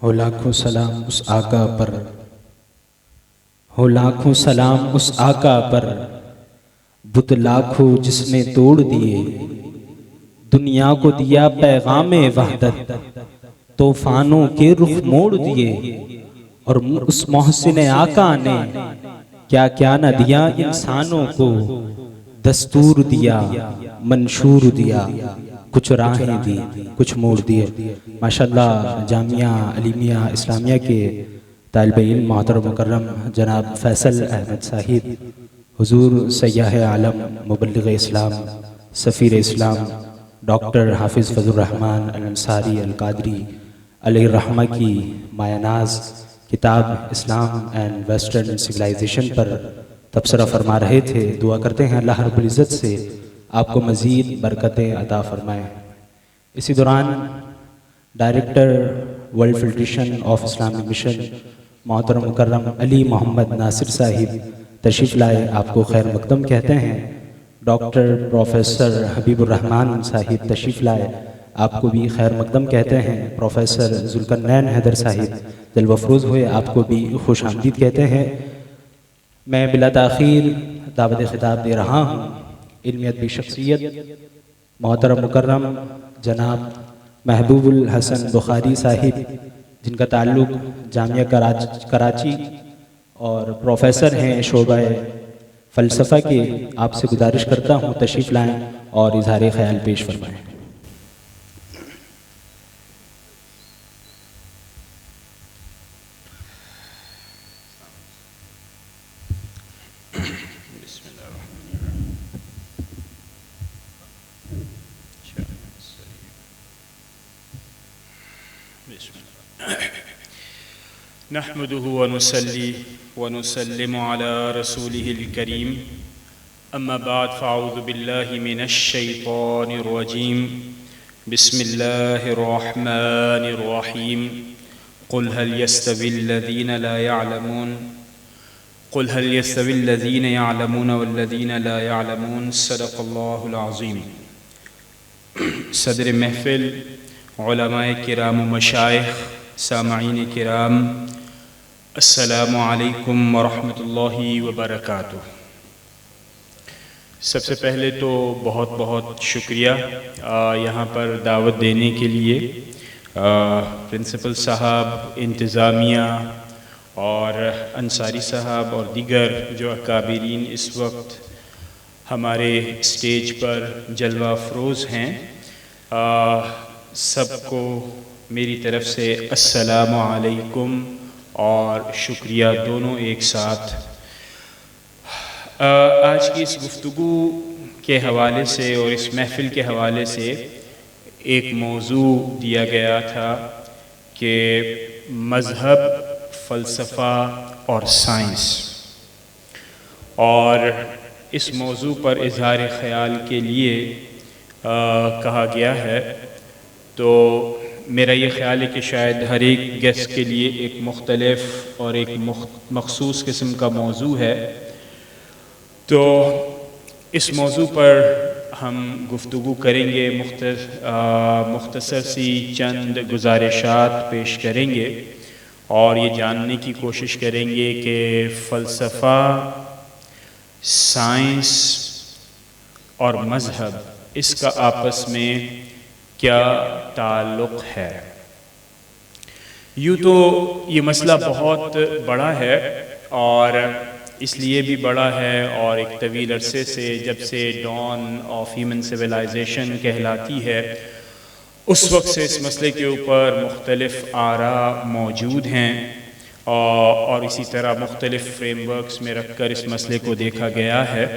ہو لاکھوں سلام اس آقا پر، ہو لاکھوں سلام اس آقا پر، بت لاکھوں جس نے توڑ دیے، دنیا کو دیا پیغام وحدت، طوفانوں کے رخ موڑ دیے، اور اس محسن آقا نے کیا کیا نہ دیا انسانوں کو، دستور دیا، منشور دیا، کچھ راہیں دی، کچھ موڑ دیے۔ ماشاءاللہ جامعہ علیمیہ اسلامیہ کے طالب علم محترم مکرم جناب فیصل احمد صاحب، حضور سیاح عالم، مبلغ اسلام، سفیر اسلام، ڈاکٹر حافظ فضل الرحمن الانصاری القادری علیہ الرحمہ کی مایہ ناز کتاب اسلام اینڈ ویسٹرن سویلائزیشن پر تبصرہ فرما رہے تھے۔ دعا کرتے ہیں اللہ رب العزت سے آپ کو مزید برکتیں عطا فرمائیں۔ اسی دوران director world federation of Islamic mission محترم مکرم علی محمد ناصر صاحب تشریف لائے، آپ کو خیر مقدم کہتے ہیں۔ ڈاکٹر پروفیسر حبیب الرحمن صاحب تشریف لائے، آپ کو بھی خیر مقدم کہتے ہیں۔ پروفیسر ذوالقرنین حیدر صاحب دل افروز ہوئے، آپ کو بھی خوش آمدید کہتے ہیں۔ میں بلا تاخیر دعوت خطاب دے رہا ہوں علمیت کی شخصیت محترم مکرم جناب محبوب الحسن بخاری صاحب، جن کا تعلق جامعہ کراچی اور پروفیسر ہیں شعبہ فلسفہ کے۔ آپ سے گزارش کرتا ہوں تشریف لائیں اور اظہار خیال پیش فرمائیں۔ نحمده ونصلي ونسلم على رسوله الكريم، أما بعد فأعوذ بالله من الشيطان الرجيم، بسم الله الرحمن الرحيم، قل هل يستوي الذين لا يعلمون قل هل يستوي الذين يعلمون والذين لا يعلمون، صدق الله العظيم۔ صدر محفل، علماء کرام و مشائخ، سامعین کرام، السلام علیکم ورحمۃ اللہ وبرکاتہ۔ سب سے پہلے تو بہت بہت شکریہ یہاں پر دعوت دینے کے لیے، پرنسپل صاحب، انتظامیہ اور انصاری صاحب اور دیگر جو اکابرین اس وقت ہمارے اسٹیج پر جلوہ افروز ہیں، سب کو میری طرف سے السلام علیکم اور شکریہ دونوں ایک ساتھ۔ آج کی اس گفتگو کے حوالے سے اور اس محفل کے حوالے سے ایک موضوع دیا گیا تھا کہ مذہب، فلسفہ اور سائنس، اور اس موضوع پر اظہار خیال کے لیے کہا گیا ہے۔ تو میرا یہ خیال ہے کہ شاید ہر ایک گیسٹ کے لیے ایک مختلف اور ایک مخصوص قسم کا موضوع ہے، تو اس موضوع پر ہم گفتگو کریں گے، مختصر سی چند گزارشات پیش کریں گے اور یہ جاننے کی کوشش کریں گے کہ فلسفہ، سائنس اور مذہب، اس کا آپس میں کیا تعلق ہے۔ یوں تو یہ مسئلہ بہت بڑا ہے، اور اس لیے بھی بڑا ہے اور ایک طویل عرصے سے، جب سے ڈان آف ہیومن سویلائزیشن کہلاتی ہے، اس وقت سے اس مسئلے کے اوپر مختلف آراء موجود ہیں، اور اسی طرح مختلف فریم ورکس میں رکھ کر اس مسئلے کو دیکھا گیا ہے۔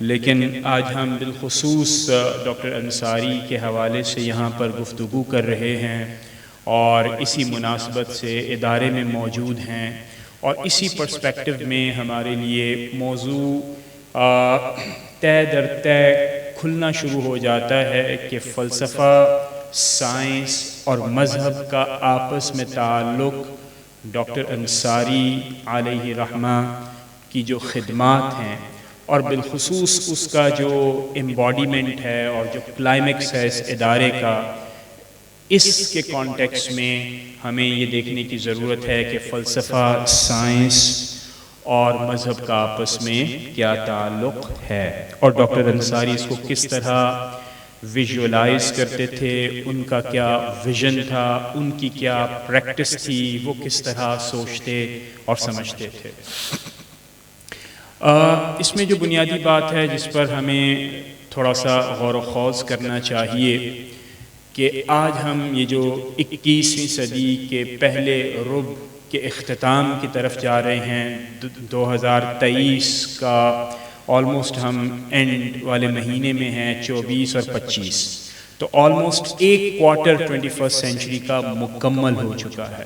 لیکن آج ہم بالخصوص ڈاکٹر انصاری کے حوالے سے یہاں پر گفتگو کر رہے ہیں، اور اسی مناسبت سے ادارے میں موجود ہیں، اور اسی پرسپیکٹو میں ہمارے لیے موضوع طے در طے کھلنا شروع ہو جاتا ہے کہ فلسفہ، سائنس اور مذہب کا آپس میں تعلق ڈاکٹر انصاری علیہ رحمہ کی جو خدمات ہیں، اور بالخصوص اس کا جو امباڈیمنٹ ہے اور جو کلائمیکس ہے اس ادارے کا، اس کے کانٹیکس میں ہمیں یہ دیکھنے کی ضرورت ہے کہ فلسفہ، سائنس اور مذہب کا آپس میں کیا تعلق ہے، اور ڈاکٹر انصاری اس کو کس طرح ویژولائز کرتے تھے، ان کا کیا ویژن تھا، ان کی کیا پریکٹس تھی، وہ کس طرح سوچتے اور سمجھتے تھے۔ اس میں جو بنیادی بات ہے جس پر ہمیں تھوڑا سا غور و خوض کرنا چاہیے کہ آج ہم یہ جو 21ویں صدی کے پہلے ربع کے اختتام کی طرف جا رہے ہیں، 2023 کا آلموسٹ ہم اینڈ والے مہینے میں ہیں، 24 اور 25، تو آلموسٹ ایک کوارٹر 21 سینچری کا مکمل ہو چکا ہے۔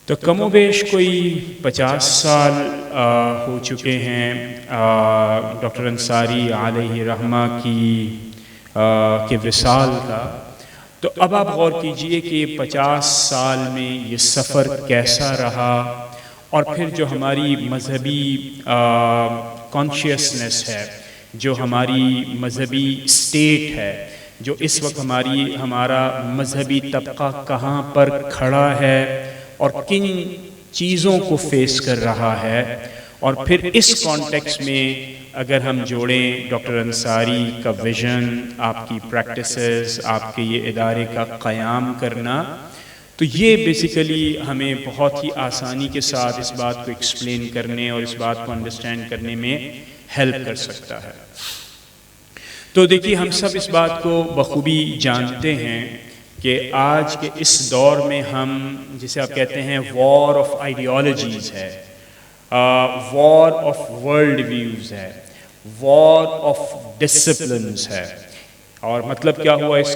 تو کم و بیش کوئی 50 سال ہو چکے ہیں ڈاکٹر انصاری علیہ رحمہ کے وصال کا۔ تو اب آپ غور کیجئے کہ 50 سال میں یہ سفر کیسا رہا، اور پھر جو ہماری مذہبی کانشیسنس ہے، جو ہماری مذہبی سٹیٹ ہے، جو اس وقت ہمارا مذہبی طبقہ کہاں پر کھڑا ہے اور کن چیزوں کو فیس کر رہا ہے، اور پھر اس کانٹیکس میں اگر ہم جوڑیں ڈاکٹر انصاری کا ویژن، آپ کی پریکٹسز، آپ کے یہ ادارے کا قیام کرنا، تو یہ بیسیکلی ہمیں بہت ہی آسانی کے ساتھ اس بات کو ایکسپلین کرنے اور اس بات کو انڈرسٹینڈ کرنے میں ہیلپ کر سکتا ہے۔ تو دیکھیے، ہم سب اس بات کو بخوبی جانتے ہیں کہ آج کے اس دور میں ہم جسے آپ کہتے ہیں وار آف آئیڈیالوجیز ہے، وار آف ورلڈ ویوز ہے، وار آف ڈسپلنز ہے۔ اور مطلب کیا ہوا اس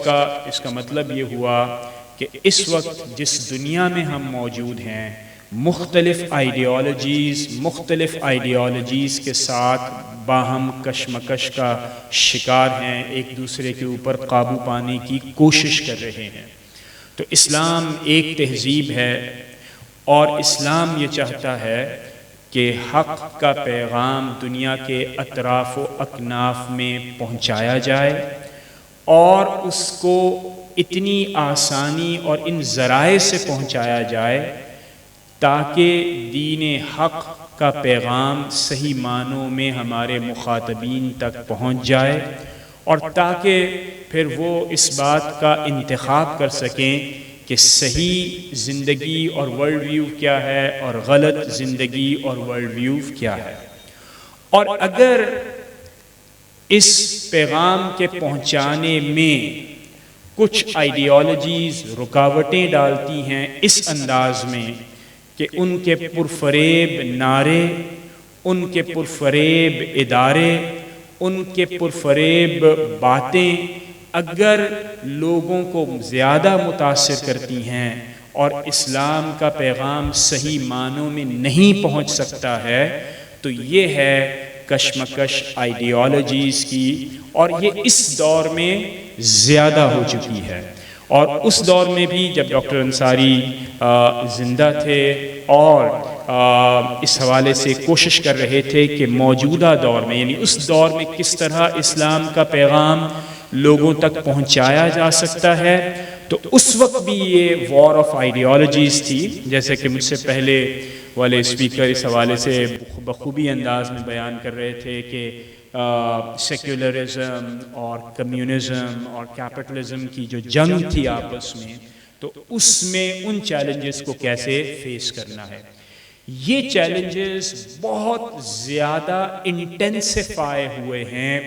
کا مطلب یہ ہوا کہ اس وقت جس دنیا میں ہم موجود ہیں، مختلف آئیڈیالوجیز کے ساتھ باہم کشمکش کا شکار ہیں، ایک دوسرے کے اوپر قابو پانے کی کوشش کر رہے ہیں۔ تو اسلام ایک تہذیب ہے، اور اسلام یہ چاہتا ہے کہ حق کا پیغام دنیا کے اطراف و اکناف میں پہنچایا جائے، اور اس کو اتنی آسانی اور ان ذرائع سے پہنچایا جائے تاکہ دین حق کا پیغام صحیح معنوں میں ہمارے مخاطبین تک پہنچ جائے، اور تاکہ پھر وہ اس بات کا انتخاب کر سکیں کہ صحیح زندگی اور ورلڈ ویو کیا ہے اور غلط زندگی اور ورلڈ ویو کیا ہے۔ اور اگر اس پیغام کے پہنچانے میں کچھ آئیڈیالوجیز رکاوٹیں ڈالتی ہیں اس انداز میں کہ ان کے پرفریب نعرے، ان کے پرفریب ادارے، ان کے پرفریب باتیں اگر لوگوں کو زیادہ متاثر کرتی ہیں اور اسلام کا پیغام صحیح معنوں میں نہیں پہنچ سکتا ہے، تو یہ ہے کشمکش آئیڈیالوجیز کی، اور یہ اس دور میں زیادہ ہو چکی ہے۔ اور اس دور میں بھی جب ڈاکٹر انصاری زندہ تھے اور اس حوالے سے کوشش کر رہے تھے کہ موجودہ دور میں، یعنی اس دور میں کس طرح اسلام کا پیغام لوگوں تک پہنچایا جا سکتا ہے، تو اس وقت بھی یہ وار آف آئیڈیالوجیز تھی، جیسے کہ مجھ سے پہلے والے اسپیکر اس حوالے سے بخوبی انداز میں بیان کر رہے تھے کہ سیکولرزم اور کمیونزم اور کیپٹلزم کی جو جنگ تھی آپس میں، تو اس میں ان چیلنجز کو کیسے فیس کرنا ہے۔ یہ چیلنجز بہت زیادہ انٹینسیفائی ہوئے ہیں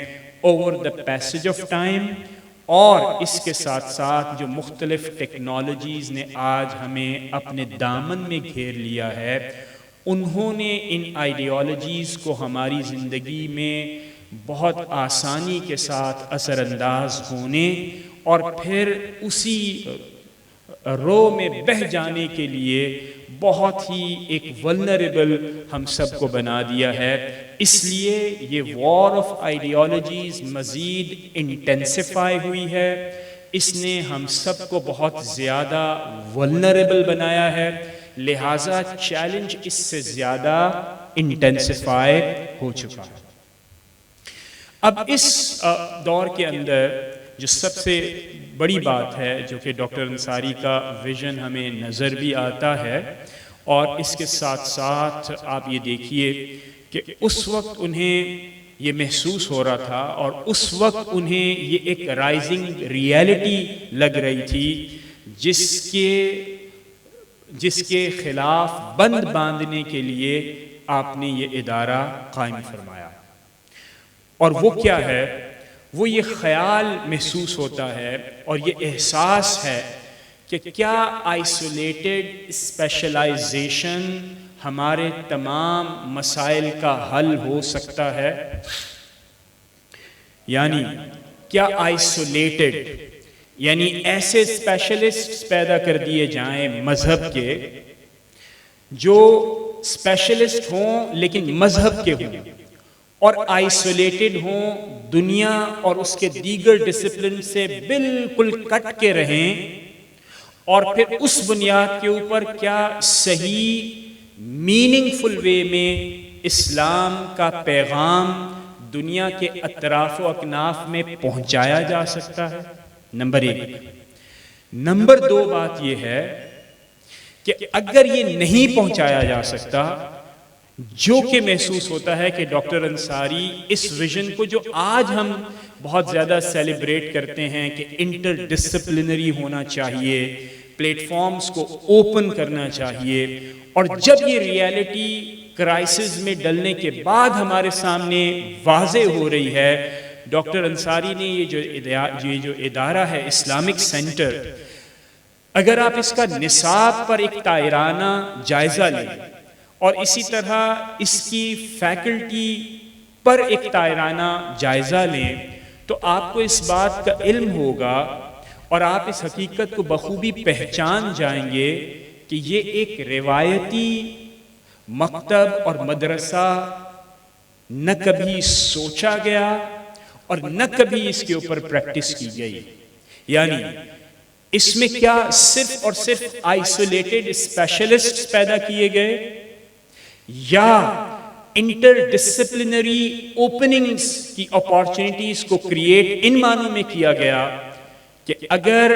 over the passage of time, اور اس کے ساتھ ساتھ جو مختلف ٹیکنالوجیز نے آج ہمیں اپنے دامن میں گھیر لیا ہے، انہوں نے ان آئیڈیالوجیز کو ہماری زندگی میں بہت آسانی کے ساتھ اثر انداز ہونے اور پھر اسی رو میں بہہ جانے کے لیے بہت ہی ایک ولنریبل ہم سب کو بنا دیا ہے۔ اس لیے یہ وار آف آئیڈیالوجیز مزید انٹینسیفائی ہوئی ہے، اس نے ہم سب کو بہت زیادہ ولنریبل بنایا ہے، لہٰذا چیلنج اس سے زیادہ انٹینسیفائی ہو چکا ہے۔ اب اس دور کے اندر جو سب سے بڑی بات ہے جو کہ ڈاکٹر انصاری کا ویژن ہمیں نظر بھی آتا ہے، اور اس کے ساتھ ساتھ آپ یہ دیکھیے کہ اس وقت انہیں یہ محسوس ہو رہا تھا، اور اس وقت انہیں یہ ایک رائزنگ ریئلٹی لگ رہی تھی جس کے خلاف بند باندھنے کے لیے آپ نے یہ ادارہ قائم فرمایا۔ اور وہ کیا ہے؟ وہ یہ خیال محسوس ہوتا ہے اور یہ احساس ہے کہ کیا آئسولیٹڈ اسپیشلائزیشن ہمارے تمام مسائل کا حل ہو سکتا ہے؟ یعنی کیا آئسولیٹڈ، یعنی ایسے اسپیشلسٹ پیدا کر دیے جائیں مذہب کے جو اسپیشلسٹ ہوں لیکن مذہب کے ہوں، اور آئسولیٹڈ ہوں، دنیا اور اس کے دیگر ڈسپلن سے بالکل کٹ کے رہیں، اور پھر اس بنیاد کے اوپر کیا صحیح میننگ فل وے میں اسلام کا پیغام دنیا کے اطراف و اکناف میں پہنچایا جا سکتا ہے؟ نمبر 1۔ نمبر 2 بات یہ ہے کہ اگر یہ نہیں پہنچایا جا سکتا، جو کہ محسوس ہوتا ہے کہ ڈاکٹر انصاری اس ویژن کو جو آج ہم بہت زیادہ سیلیبریٹ کرتے ہیں کہ انٹر ڈسپلنری ہونا چاہیے، پلیٹ فارمز کو اوپن کرنا چاہیے، اور جب یہ ریئلٹی کرائسس میں ڈلنے کے بعد ہمارے سامنے واضح ہو رہی ہے، ڈاکٹر انصاری نے یہ جو ادارہ ہے اسلامک سینٹر، اگر آپ اس کا نصاب پر ایک تائرانہ جائزہ لیں اور اسی طرح اس کی فیکلٹی پر ایک تائرانہ جائزہ لیں، تو آپ کو اس بات کا علم ہوگا اور آپ اس حقیقت کو بخوبی پہچان جائیں گے کہ یہ ایک روایتی مکتب اور مدرسہ نہ کبھی سوچا گیا اور نہ کبھی اس کے اوپر پریکٹس کی گئی۔ یعنی اس میں کیا صرف اور صرف آئسولیٹڈ اسپیشلسٹ پیدا کیے گئے، یا انٹر ڈسپلنری اوپننگز کی اپارچونٹیز کو کریٹ ان معنوں میں کیا گیا کہ اگر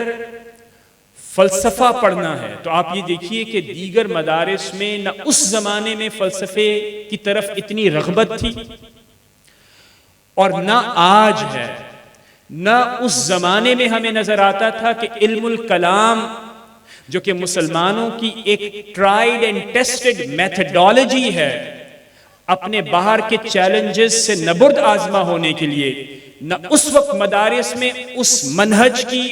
فلسفہ پڑھنا ہے تو آپ یہ دیکھیے کہ دیگر مدارس میں نہ اس زمانے میں فلسفے کی طرف اتنی رغبت تھی اور نہ آج ہے، نہ اس زمانے میں ہمیں نظر آتا تھا کہ علم الکلام جو کہ مسلمانوں کی ایک ٹرائیڈ اینڈ ٹیسٹڈ میتھڈالوجی ہے اپنے باہر کے چیلنجز سے نبرد آزما ہونے کے لیے، نہ اس وقت مدارس میں اس منہج کی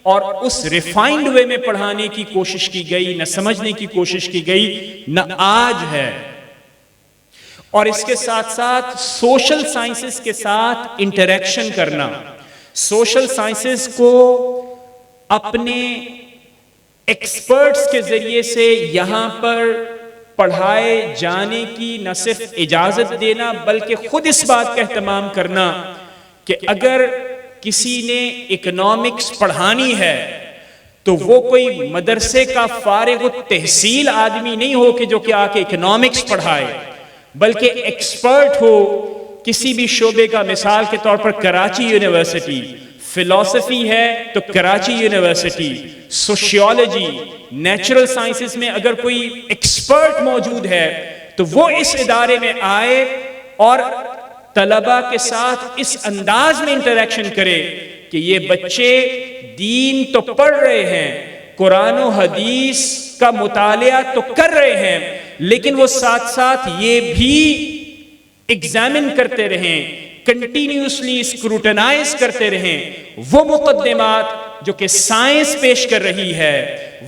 اور اس ریفائنڈ وے میں پڑھانے کی کوشش کی گئی، نہ سمجھنے کی کوشش کی گئی، نہ آج ہے۔ اور اس کے ساتھ ساتھ سوشل سائنسز کے ساتھ انٹریکشن کرنا، سوشل سائنسز کو اپنے ایکسپرٹس کے ذریعے سے یہاں پر پڑھائے جانے کی نہ صرف اجازت دینا بلکہ خود اس بات کا اہتمام کرنا کہ اگر کسی نے اکنامکس پڑھانی ہے تو وہ کوئی مدرسے کا فارغ التحصیل آدمی نہیں ہو کہ جو کہ آ کے اکنامکس پڑھائے، بلکہ ایکسپرٹ ہو کسی بھی شعبے کا۔ مثال کے طور پر کراچی یونیورسٹی، فلسفی ہے تو Karachi university, sociology, natural sciences میں اگر کوئی ایکسپرٹ موجود ہے تو وہ اس ادارے میں آئے اور طلبہ کے ساتھ اس انداز میں انٹریکشن کرے کہ یہ بچے دین تو پڑھ رہے ہیں، قرآن و حدیث کا مطالعہ تو کر رہے ہیں، لیکن وہ ساتھ ساتھ یہ بھی ایگزامن کرتے رہیں، کنٹینیوسلی اسکروٹنائز کرتے رہیں وہ مقدمات جو کہ سائنس پیش کر رہی ہے،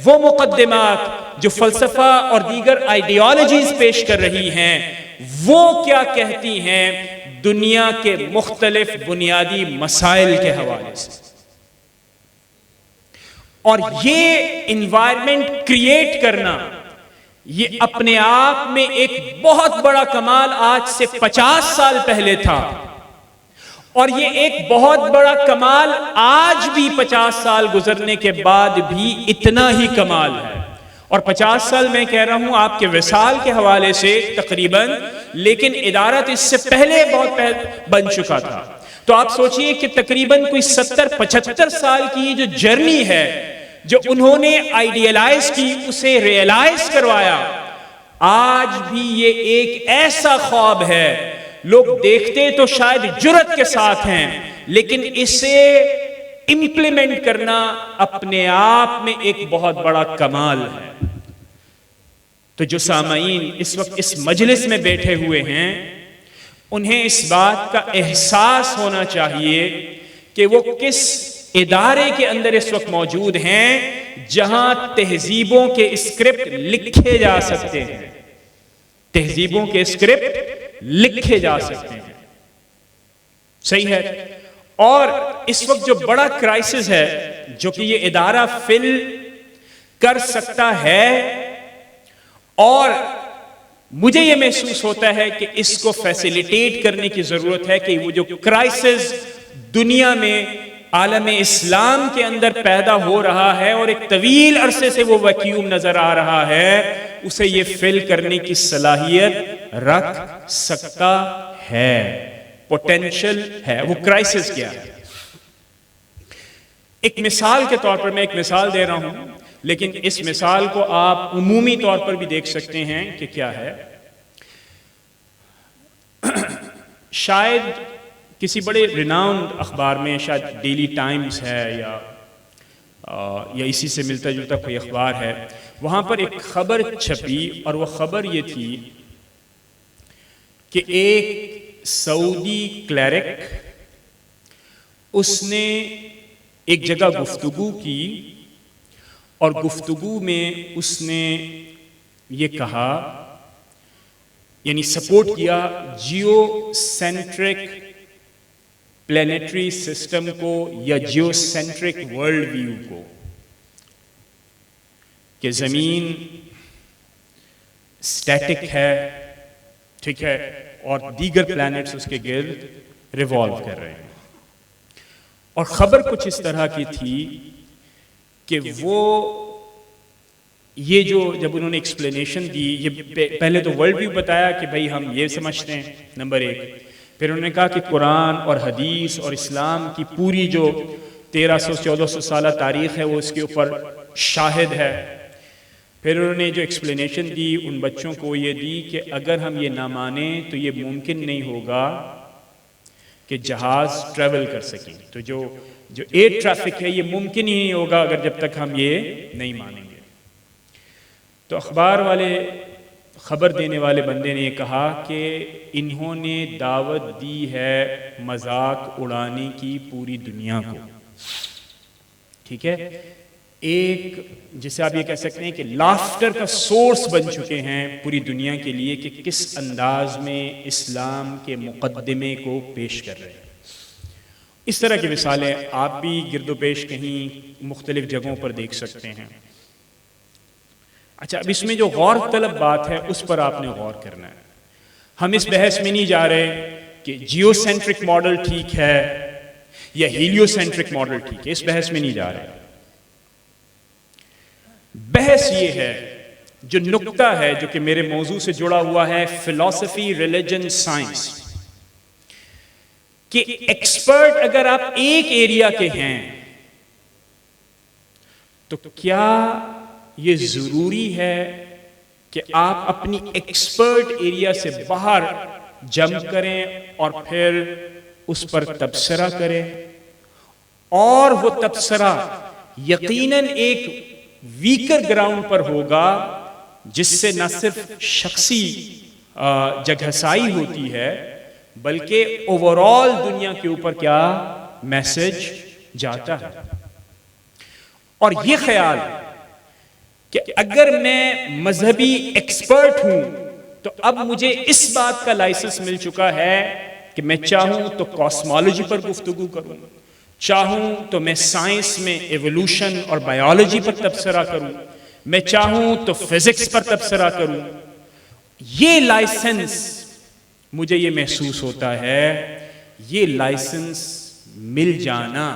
وہ مقدمات جو فلسفہ اور دیگر آئیڈیالوجیز پیش کر رہی ہیں، وہ کیا کہتی ہیں دنیا کے مختلف بنیادی مسائل کے حوالے سے۔ اور یہ انوائرمنٹ کریٹ کرنا، یہ اپنے آپ میں ایک بہت بڑا کمال آج سے 50 سال پہلے تھا، اور یہ ایک بہت بڑا کمال آج بھی 50 سال گزرنے کے بعد بھی اتنا ہی کمال ہے۔ اور 50 سال میں کہہ رہا ہوں آپ کے وصال کے حوالے سے تقریباً، لیکن ادارہ تو اس سے پہلے بہت بن چکا تھا۔ تو آپ سوچئے کہ تقریباً کوئی 70-75 سال کی یہ جو جرنی ہے جو انہوں نے آئیڈیلائز کی، اسے ریئلائز کروایا، آج بھی یہ ایک ایسا خواب ہے، لوگ دیکھتے تو شاید جرأت کے ساتھ ہیں، لیکن اسے امپلیمنٹ کرنا اپنے آپ میں ایک بہت بڑا کمال ہے۔ تو جو سامعین اس وقت اس مجلس میں بیٹھے ہوئے ہیں، انہیں اس بات کا احساس ہونا چاہیے کہ وہ کس ادارے کے اندر اس وقت موجود ہیں جہاں تہذیبوں کے اسکرپٹ لکھے جا سکتے ہیں، تہذیبوں کے اسکرپٹ لکھے جا سکتے ہیں۔ صحیح ہے؟ اور اس وقت جو بڑا کرائسس ہے جو کہ یہ ادارہ فل کر سکتا ہے، اور مجھے یہ محسوس ہوتا ہے کہ اس کو فیسیلیٹیٹ کرنے کی ضرورت ہے کہ وہ جو کرائسس دنیا میں عالم اسلام کے اندر پیدا ہو رہا ہے اور ایک طویل عرصے سے وہ ویکیوم نظر آ رہا ہے، اسے یہ فل کرنے کی صلاحیت رکھ سکتا ہے، پوٹینشل ہے۔ وہ کرائسس کیا ہے؟ ایک مثال کے طور پر میں ایک مثال دے رہا ہوں، لیکن اس مثال کو آپ عمومی طور پر بھی دیکھ سکتے ہیں کہ کیا ہے۔ شاید کسی بڑے ریناؤنڈ اخبار میں، شاید ڈیلی ٹائمز ہے یا اسی سے ملتا جلتا کوئی اخبار ہے، وہاں پر ایک خبر چھپی، اور وہ خبر یہ تھی کہ ایک سعودی کلیرک، اس نے ایک جگہ گفتگو کی، اور گفتگو میں اس نے یہ کہا، یعنی سپورٹ کیا جیو سینٹرک پلانیٹری سسٹم کو یا جیو سینٹرک ورلڈ ویو کو، کہ زمین سٹیٹک ہے، ٹھیک ہے، اور دیگر پلانٹس اس کے گرد ریوالو کر رہے ہیں۔ اور خبر کچھ اس طرح کی تھی کہ وہ یہ جو جب انہوں نے ایکسپلینیشن دی، یہ پہلے تو ورلڈ ویو بتایا کہ بھئی ہم یہ سمجھتے ہیں، نمبر ایک، پھر انہوں نے کہا کہ قرآن اور حدیث اور اسلام کی پوری جو 1300-1400 سالہ تاریخ ہے وہ اس کے اوپر شاہد ہے۔ پھر انہوں نے جو ایکسپلینیشن دی ان بچوں کو یہ دی کہ اگر ہم یہ نہ مانیں تو یہ ممکن نہیں ہوگا کہ جہاز ٹریول کر سکیں، تو جو ایئر ٹریفک ہے یہ ممکن ہی نہیں ہوگا اگر جب تک ہم یہ نہیں مانیں گے۔ تو اخبار والے، خبر دینے والے بندے نے یہ کہا کہ انہوں نے دعوت دی ہے مذاق اڑانے کی پوری دنیا کو، ٹھیک ہے، ایک جسے آپ یہ کہہ سکتے ہیں کہ لافٹر کا سورس بن چکے ہیں پوری دنیا کے لیے کہ کس انداز میں اسلام کے مقدمے کو پیش کر رہے ہیں۔ اس طرح کی مثالیں آپ بھی گرد و پیش کہیں مختلف جگہوں پر دیکھ سکتے ہیں۔ اچھا، اب اس میں جو غور طلب بات ہے اس پر آپ نے غور کرنا ہے۔ ہم اس بحث میں نہیں جا رہے کہ جیو سینٹرک ماڈل ٹھیک ہے یا ہیلیو سینٹرک ماڈل ٹھیک ہے، اس بحث میں نہیں جا رہے۔ بحث یہ ہے، جو نقطہ ہے جو کہ میرے موضوع سے جڑا ہوا ہے، فلسفی، ریلیجن، سائنس، کہ ایکسپرٹ اگر آپ ایک ایریا کے ہیں تو کیا یہ ضروری ہے کہ آپ اپنی ایکسپرٹ ایریا سے باہر جمپ کریں اور پھر اس پر تبصرہ کریں، اور وہ تبصرہ یقیناً ایک ویکر گراؤنڈ پر ہوگا جس سے نہ صرف شخصی جگہسائی ہوتی ہے بلکہ اوورال دنیا کے اوپر کیا میسج جاتا ہے۔ اور یہ خیال کہ اگر میں مذہبی ایکسپرٹ ہوں تو اب مجھے اس بات کا لائسنس مل چکا ہے کہ میں چاہوں تو کاسمولوجی پر گفتگو کروں، چاہوں تو میں سائنس میں ایوولوشن اور بایولوجی پر تبصرہ کروں، میں چاہوں تو فزکس پر تبصرہ کروں۔ یہ لائسنس مجھے یہ محسوس ہوتا ہے، یہ لائسنس مل جانا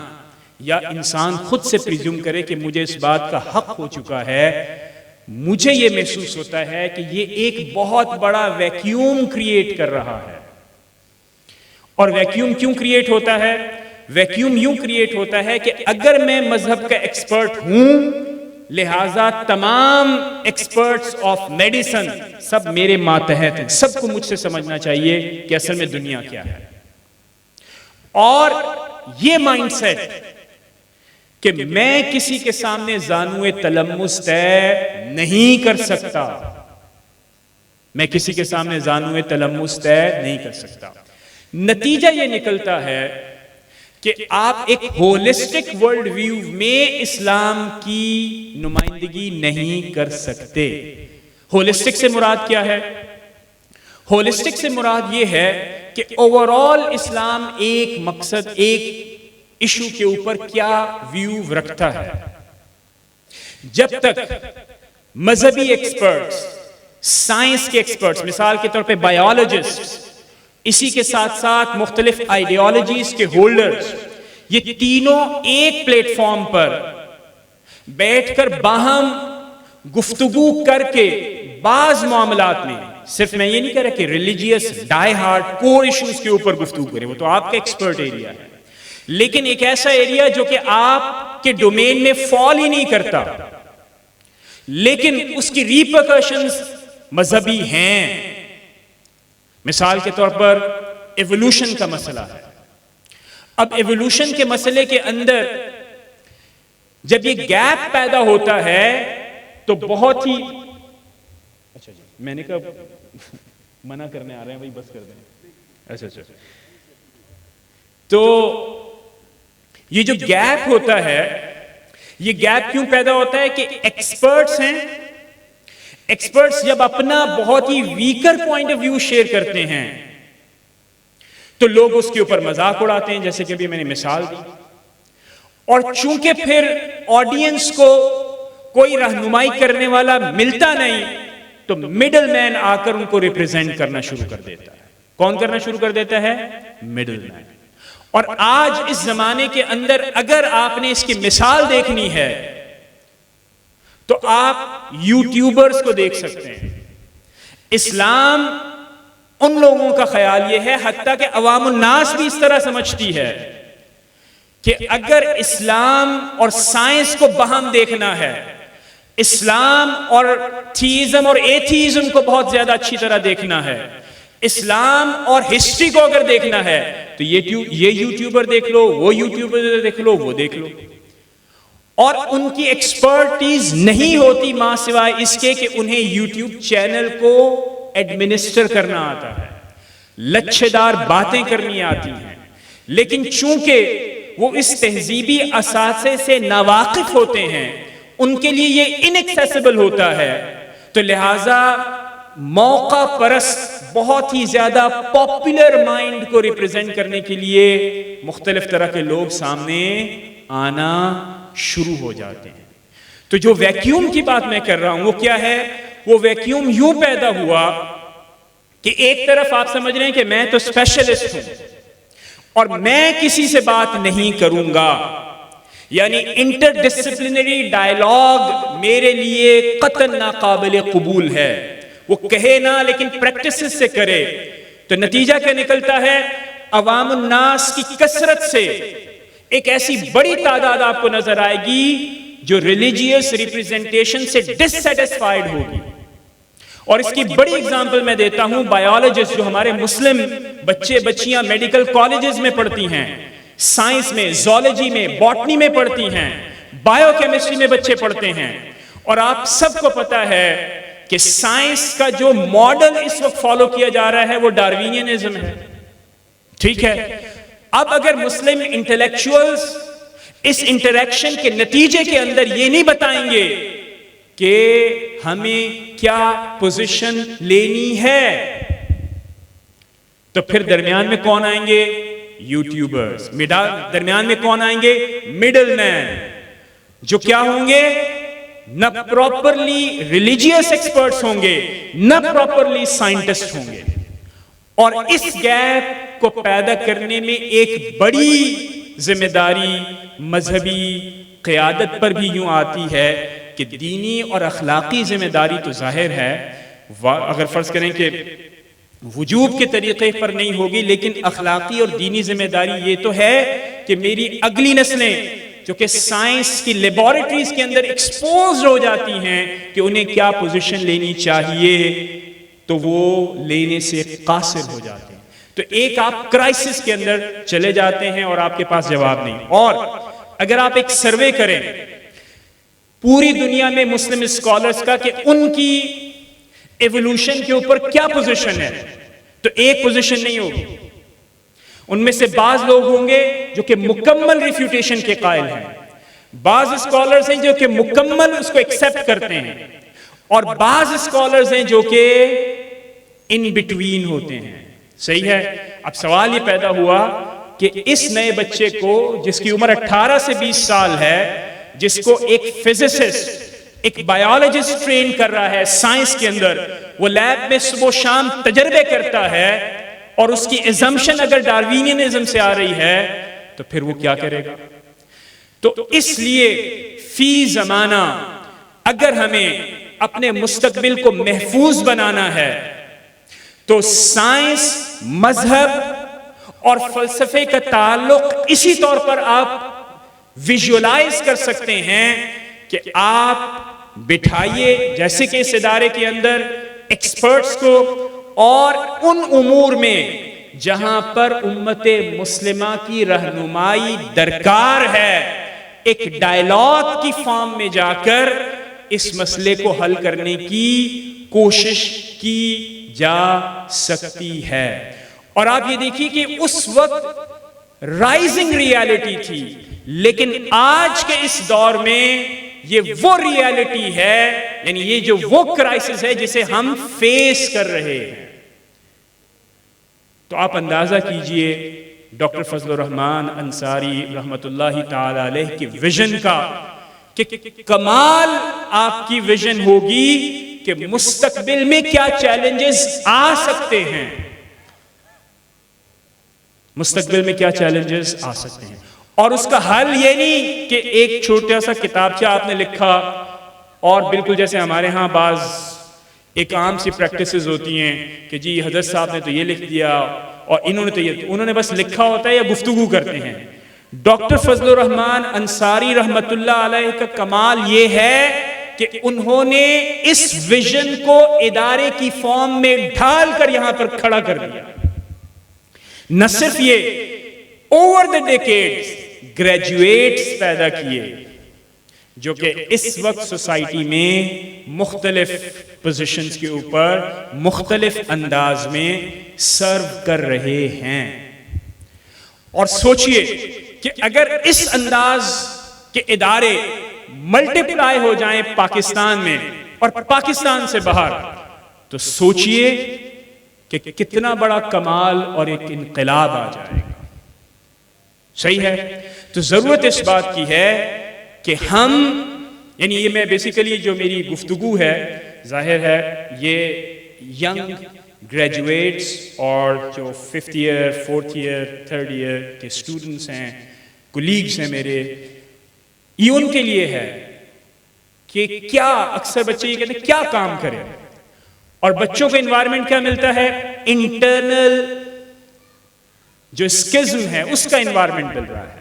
یا انسان خود سے پریزیوم کرے کہ مجھے اس بات کا حق ہو چکا ہے، مجھے یہ محسوس ہوتا ہے کہ یہ ایک بہت بڑا ویکیوم کریٹ کر رہا ہے۔ اور ویکیوم کیوں کریٹ ہوتا ہے؟ ویکیوم یوں کریٹ ہوتا ہے کہ اگر میں مذہب کا ایکسپرٹ ہوں، لہٰذا تمام ایکسپرٹس آف میڈیسن سب میرے ماتحت ہیں، سب کو مجھ سے سمجھنا چاہیے کہ اصل میں دنیا کیا ہے. اور یہ مائنڈ سیٹ کہ میں کسی کے سامنے زانوئے تلمس طے نہیں کر سکتا، میں کسی کے سامنے زانوئے تلمس طے نہیں کر سکتا، نتیجہ یہ نکلتا ہے کہ آپ ایک ہولسٹک ورلڈ ویو میں اسلام کی نمائندگی نہیں کر سکتے. ہولسٹک سے مراد کیا ہے؟ ہولسٹک سے مراد یہ ہے کہ اوور آل اسلام ایک مقصد، ایک ایشو کے اوپر کیا ویو رکھتا ہے. جب تک مذہبی ایکسپرٹس، سائنس کے ایکسپرٹس، مثال کے طور پہ بایولوجسٹ، اسی کے ساتھ ساتھ مختلف آئیڈیالوجیز کے ہولڈرز، یہ تینوں ایک پلیٹ فارم پر بیٹھ کر باہم گفتگو کر کے بعض معاملات میں، صرف میں یہ نہیں کہہ رہا کہ ریلیجیس ڈائی ہارڈ کور ایشوز کے اوپر گفتگو کریں، وہ تو آپ کا ایکسپرٹ ایریا ہے، لیکن ایک ایسا ایریا جو کہ آپ کے ڈومین میں فال ہی نہیں کرتا لیکن اس کی ریپرکشنز مذہبی ہیں. مثال کے طور پر ایوولوشن کا مسئلہ ہے. اب ایوولوشن کے مسئلے کے اندر جب یہ گیپ پیدا ہوتا ہے تو بہت ہی اچھا جی میں نے کہا منع کرنے آ رہے ہیں بھائی بس کر دیں. اچھا تو یہ جو گیپ ہوتا ہے، یہ گیپ کیوں پیدا ہوتا ہے کہ ایکسپرٹس ہیں، ایکسپرٹس جب اپنا بہت ہی weaker point of view share کرتے ہیں تو لوگ اس کے اوپر مذاق اڑاتے ہیں، جیسے کہ ابھی میں نے مثال دی. اور چونکہ پھر آڈینس کو کوئی رہنمائی کرنے والا ملتا نہیں تو مڈل مین آ کر ان کو ریپرزینٹ کرنا شروع کر دیتا ہے. کون کرنا شروع کر دیتا ہے؟ Middle man. اور آج اس زمانے کے اندر اگر آپ نے اس کی مثال دیکھنی ہے تو آپ یوٹیوبرز کو دیکھ سکتے ہیں. اسلام ان لوگوں کا خیال یہ ہے، حتیٰ کہ عوام الناس بھی اس طرح سمجھتی ہے کہ اگر اسلام اور سائنس کو باہم دیکھنا ہے، اسلام اور تھیزم اور ایتھیزم کو بہت زیادہ اچھی طرح دیکھنا ہے، اسلام اور ہسٹری کو اگر دیکھنا ہے تو یہ یوٹیوبر دیکھ لو، وہ یوٹیوبر دیکھ لو، وہ دیکھ لو. اور ان کی ایکسپرٹیز نہیں ہوتی ماں سوائے اس کے کہ انہیں یوٹیوب چینل کو ایڈمنسٹر کرنا آتا ہے، لچھے دار باتیں کرنی آتی ہیں. لیکن چونکہ وہ اس تہذیبی اثاثے سے ناواقف ہوتے ہیں، ان کے لیے یہ انیکسیسیبل ہوتا ہے، تو لہٰذا موقع پرست بہت ہی زیادہ پاپولر مائنڈ کو ریپرزینٹ کرنے کے لیے مختلف طرح کے لوگ سامنے آنا شروع ہو جاتے ہیں. تو جو ویکیوم کی بات میں کر رہا ہوں وہ کیا ہے؟ وہ ویکیوم یوں پیدا ہوا کہ ایک طرف آپ سمجھ رہے ہیں کہ میں تو اسپیشلسٹ ہوں اور میں کسی سے بات نہیں کروں گا، یعنی انٹر ڈسپلنری ڈائلاگ میرے لیے قطعاً ناقابل قبول ہے. وہ کہے نہ لیکن پریکٹسز سے کرے. تو نتیجہ کیا نکلتا ہے؟ عوام الناس کی کثرت سے ایک ایسی بڑی تعداد آپ کو نظر آئے گی جو ریلیجیس ریپریزنٹیشن سے ڈسسیٹسفائیڈ ہوگی. اور اس کی بڑی اگزامپل میں دیتا ہوں، بایولوجسٹ جو ہمارے مسلم بچے بچیاں میڈیکل کالجز میں پڑھتی ہیں، سائنس میں، زولوجی میں، باٹنی میں پڑھتی ہیں، بایو کیمسٹری میں بچے پڑھتے ہیں، اور آپ سب کو پتا ہے کہ سائنس کا جو ماڈل اس وقت فالو کیا جا رہا ہے وہ ڈاروینزم ہے. ٹھیک ہے، اب اگر مسلم انٹلیکچوئلز اس انٹریکشن کے نتیجے کے اندر یہ نہیں بتائیں گے کہ ہمیں کیا پوزیشن لینی ہے، تو پھر درمیان میں کون آئیں گے؟ یوٹیوبرز. درمیان میں کون آئیں گے؟ مڈل مین، جو کیا ہوں گے؟ نہ پراپرلی ریلیجیس ایکسپرٹس ہوں گے، نہ پراپرلی سائنٹسٹ ہوں گے. اور اس گیپ کو پیدا کرنے میں ایک بڑی ذمہ داری مذہبی قیادت پر بھی یوں آتی ہے کہ دینی اور اخلاقی ذمہ داری تو ظاہر ہے. اگر فرض کریں کہ وجوب کے طریقے پر نہیں ہوگی، لیکن اخلاقی اور دینی ذمہ داری یہ تو ہے کہ میری اگلی نسلیں جو کہ سائنس کی لیبارٹریز کے اندر ایکسپوز ہو جاتی ہیں کہ انہیں کیا پوزیشن لینی چاہیے تو وہ لینے سے قاصر ہو جاتے ہیں. تو ایک آپ کرائسس کے اندر چلے جاتے ہیں اور آپ کے پاس جواب نہیں. اور اگر آپ ایک سروے کریں پوری دنیا میں مسلم اسکالرز کا کہ ان کی ایوولوشن کے اوپر کیا پوزیشن ہے، تو ایک پوزیشن نہیں ہوگی. ان میں سے بعض لوگ ہوں گے جو کہ مکمل ریفیوٹیشن کے قائل ہیں، بعض اسکالرز ہیں جو کہ مکمل اس کو ایکسپٹ کرتے ہیں، اور بعض اسکالرز ہیں جو کہ ان بٹوین ہوتے ہیں. صحیح ہے. اب سوال یہ پیدا ہوا کہ اس نئے بچے کو جس کی عمر 18 سے 20 سال ہے، جس کو ایک فزسسٹ ایک بایولوجسٹ ٹرین کر رہا ہے سائنس کے اندر، وہ لیب میں صبح و شام تجربے کرتا ہے، اور اس کی ایزمپشن اگر ڈاروینینزم سے آ رہی ہے تو پھر وہ کیا کرے گا؟ تو اس لیے فی زمانہ اگر ہمیں اپنے مستقبل کو محفوظ بنانا ہے تو سائنس، مذہب اور فلسفے کا تعلق اسی طور پر آپ ویژولائز کر سکتے ہیں کہ آپ بٹھائیے جیسے کہ اس ادارے کے اندر ایکسپرٹس کو، اور ان امور میں جہاں پر امت مسلمہ کی رہنمائی درکار ہے، ایک ڈائیلاگ کی فارم میں جا کر اس مسئلے کو حل کرنے کی کوشش کی جا سکتی ہے. اور آپ یہ دیکھیے کہ اس وقت رائزنگ ریالٹی تھی، لیکن آج کے اس دور میں یہ وہ ریالٹی ہے، یعنی یہ جو وہ کرائسس ہے جسے ہم فیس کر رہے ہیں. تو آپ اندازہ کیجئے ڈاکٹر فضل الرحمان انصاری رحمت اللہ تعالی علیہ کی ویژن کا، کہ کمال آپ کی ویژن ہوگی کہ مستقبل میں کیا چیلنجز آ سکتے ہیں، مستقبل میں کیا چیلنجز آ سکتے ہیں. اور اس کا حل یہ نہیں کہ ایک چھوٹا سا کتابچہ آپ نے لکھا اور بالکل جیسے ہمارے ہاں بعض ایک عام سی پریکٹسز ہوتی ہیں کہ جی حضرت صاحب نے تو یہ لکھ دیا اور انہوں نے تو یہ، انہوں نے بس لکھا ہوتا ہے یا گفتگو کرتے ہیں. ڈاکٹر فضل الرحمان انصاری رحمت اللہ علیہ کا کمال یہ ہے کہ انہوں نے اس ویژن کو ادارے کی فارم میں ڈھال کر یہاں پر کھڑا کر دیا. نہ صرف یہ، اوور دی ڈیکیڈز گریجویٹس پیدا کیے جو کہ اس وقت سوسائٹی میں مختلف پوزیشنز کے اوپر مختلف انداز میں سرو کر رہے ہیں. اور سوچئے کہ اگر اس انداز کے ادارے ملٹی پلائی ہو جائیں پاکستان میں اور پاکستان سے باہر، تو سوچئے کہ کتنا بڑا کمال اور ایک انقلاب آ جائے گا. صحیح ہے. تو ضرورت اس بات کی ہے کہ ہم، یعنی یہ میں بیسیکلی جو میری گفتگو ہے ظاہر ہے یہ ینگ گریجویٹس اور جو 5th year 4th year 3rd year کے اسٹوڈنٹس ہیں، کولیگز ہیں میرے، یہ ان کے لیے ہے کہ کیا اکثر بچے یہ کہتے ہیں کیا کام کریں، اور بچوں کو انوائرمنٹ کیا ملتا ہے؟ انٹرنل جو اسکزم ہے اس کا انوائرمنٹ مل رہا ہے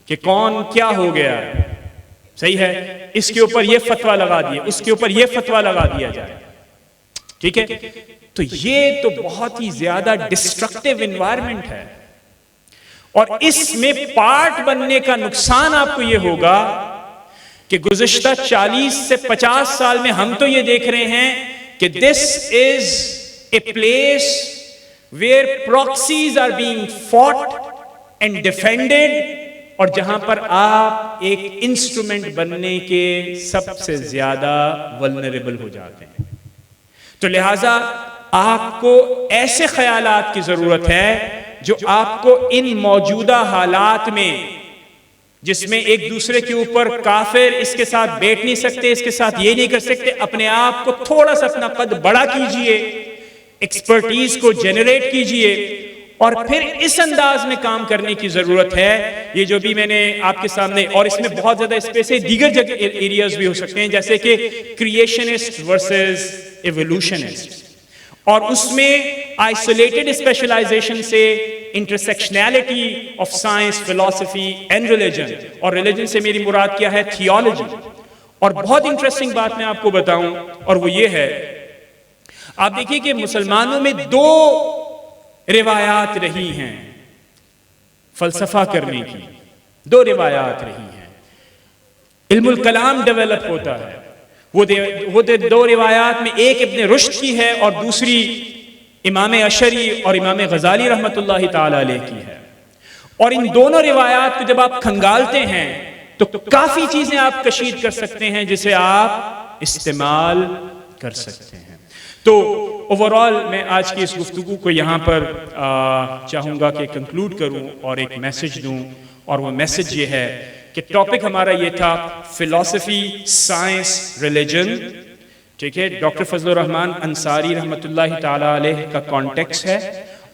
کہ کون کیا ہو گیا. صحیح ہے. اس کے اوپر یہ فتویٰ لگا دیا، اس کے اوپر یہ فتویٰ لگا دیا جائے. ٹھیک ہے. تو یہ تو بہت ہی زیادہ ڈسٹرکٹیو انوائرمنٹ ہے، اور اس میں پارٹ بننے کا نقصان آپ کو یہ ہوگا کہ گزشتہ 40 سے 50 سال میں ہم تو یہ دیکھ رہے ہیں کہ this is a place where proxies are being fought and defended، اور جہاں پر آپ ایک انسٹرومنٹ بننے کے سب سے زیادہ vulnerable ہو جاتے ہیں. تو لہٰذا آپ کو ایسے خیالات کی ضرورت ہے جو آپ کو ان موجودہ حالات میں، جس میں ایک دوسرے کے اوپر کافر اس کے ساتھ بیٹھ نہیں سکتے، اس کے ساتھ یہ نہیں کر سکتے، اپنے آپ کو تھوڑا سا اپنا قد بڑا کیجئے، ایکسپرٹیز کو جنریٹ کیجئے، اور پھر اس انداز میں کام کرنے کی ضرورت ہے. یہ جو بھی میں نے آپ کے سامنے، اور اس میں بہت زیادہ اسپیس ہے، دیگر جگہ ایریاز بھی ہو سکتے ہیں جیسے کہ کریشنسٹ ورسز ایوولوشنسٹ، اور اس میں آئسولیٹڈ اسپیشلائزیشن سے انٹرسیکشنالٹی آف سائنس، فلسفی اینڈ ریلیجن، اور ریلیجن سے میری مراد کیا ہے؟ تھیولوجی. اور بہت انٹرسٹنگ بات میں آپ کو بتاؤں، اور وہ یہ ہے، آپ دیکھیے کہ مسلمانوں میں دو روایات رہی ہیں فلسفہ کرنے کی، دو روایات رہی ہیں. علم الکلام ڈیولپ ہوتا ہے، وہ دو روایات میں ایک ابن رشد کی ہے اور دوسری امام اشعری اور امام غزالی رحمۃ اللہ تعالی علیہ کی ہے. اور ان دونوں روایات کو جب آپ کھنگالتے ہیں تو کافی چیزیں آپ کشید کر سکتے ہیں جسے آپ استعمال کر سکتے ہیں. تو اوورآل میں آج کی اس گفتگو کو یہاں پر چاہوں گا کہ کنکلوڈ کروں اور ایک میسج دوں، اور وہ میسج یہ ہے کہ ٹاپک ہمارا یہ تھا فلسفی، سائنس، ریلیجن. ٹھیک ہے، ڈاکٹر فضل الرحمان انصاری رحمۃ اللہ تعالی علیہ کا کانٹیکس ہے،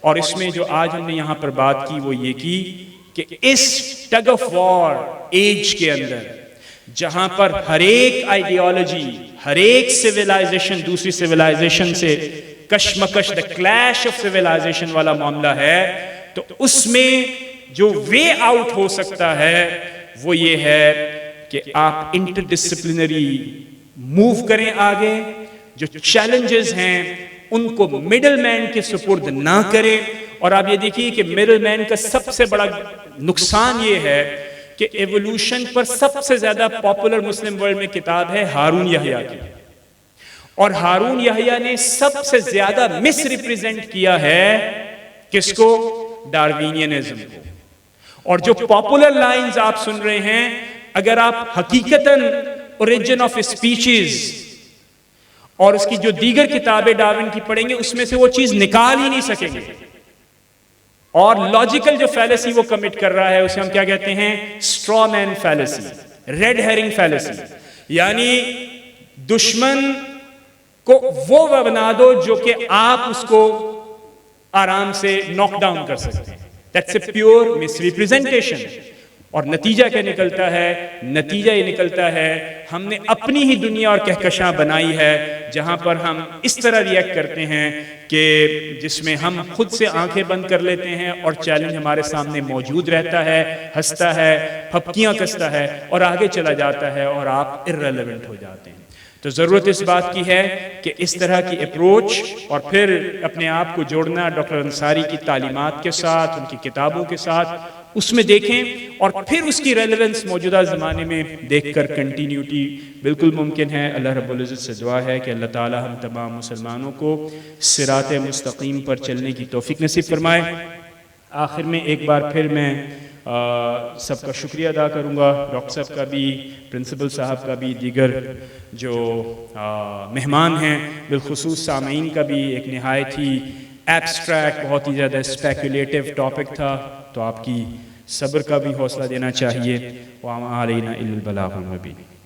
اور اس میں جو آج ہم نے یہاں پر بات کی وہ یہ کی کہ اس ٹگ آف وار ایج کے اندر، جہاں پر ہر ایک آئیڈیالوجی، ہر ایک سویلائزیشن دوسری سویلائزیشن سے کشمکش، دا کلیش آف سویلائزیشن والا معاملہ ہے، تو اس میں جو وے آؤٹ ہو سکتا ہے وہ یہ ہے کہ آپ انٹر ڈسپلنری موو کریں آگے. جو چیلنجز ہیں ان کو مڈل مین کے سپرد نہ کریں. اور آپ یہ دیکھیے کہ مڈل مین کا سب سے بڑا نقصان یہ ہے کہ ایوولوشن پر سب سے زیادہ پاپولر مسلم ورلڈ میں کتاب ہے ہارون یحییٰ کی، اور ہارون یحییٰ نے سب سے زیادہ مس ریپریزنٹ کیا ہے کس کو؟ ڈاروینینزم کو. اور جو پاپولر لائنز آپ سن رہے ہیں، اگر آپ حقیقتاً اوریجن آف اسپیچیز اور اس کی جو دیگر کتابیں ڈارون کی پڑھیں گے، اس میں سے وہ چیز نکال ہی نہیں سکیں گے. اور لاجیکل جو فیلسی وہ کمٹ کر رہا ہے اسے ہم کیا کہتے ہیں؟ اسٹرا مین فیلسی، ریڈ ہیرنگ فیلسی. یعنی دشمن کو وہ بنا دو جو کہ آپ اس کو آرام سے ناک ڈاؤن کر سکتے ہیں. That's a pure misrepresentation. اور نتیجہ کیا نکلتا ہے؟ نتیجہ یہ نکلتا ہے ہم نے اپنی ہی دنیا اور کہکشاں بنائی ہے جہاں پر ہم اس طرح ریئیکٹ کرتے ہیں کہ جس میں ہم خود سے آنکھیں بند کر لیتے ہیں اور چیلنج ہمارے سامنے موجود رہتا ہے، ہنستا ہے، پھپکیاں کستا ہے اور آگے چلا جاتا ہے اور آپ irrelevant ہو جاتے ہیں. تو ضرورت اس بات کی ہے کہ اس طرح کی اپروچ اور پھر اپنے آپ کو جوڑنا ڈاکٹر انصاری کی تعلیمات کے ساتھ، ان کی کتابوں کے ساتھ، اس میں دیکھیں اور پھر اس کی ریلیونس موجودہ زمانے میں دیکھ کر کنٹینیوٹی بالکل ممکن ہے. اللہ رب العزت سے دعا ہے کہ اللہ تعالی ہم تمام مسلمانوں کو صراط مستقیم پر چلنے کی توفیق نصیب فرمائے. آخر میں ایک بار پھر میں سب کا شکریہ ادا کروں گا، ڈاکٹر صاحب کا بھی، پرنسپل صاحب کا بھی، دیگر جو مہمان ہیں، بالخصوص سامعین کا بھی. ایک نہایت ہی ایبسٹریکٹ، بہت ہی زیادہ اسپیکولیٹو ٹاپک تھا، تو آپ کی صبر کا بھی حوصلہ دینا چاہیے. وَمَا عَلَيْنَا إِلَّا الْبَلَاغُ الْمُبِينُ.